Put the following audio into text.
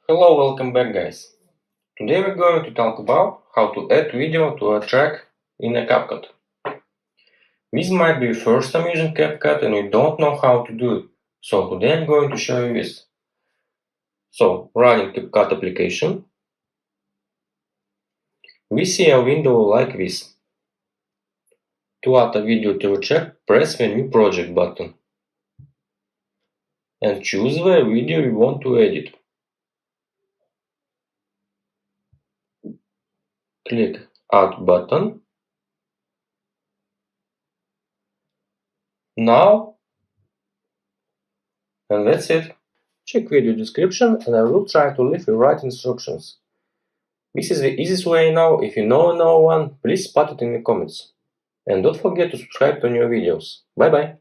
Hello, welcome back guys. Today we're going to talk about how to add video to a track in a CapCut. This might be your first time using CapCut and you don't know how to do it. So today I'm going to show you this. So running CapCut application, we see a window like this. To add a video to a track, press the New Project button and choose the video you want to edit. Click Add button. Now, and that's it. Check video description and I will try to leave you right instructions. This is the easiest way now. If you know one, please spot it in the comments. And don't forget to subscribe to new videos. Bye bye.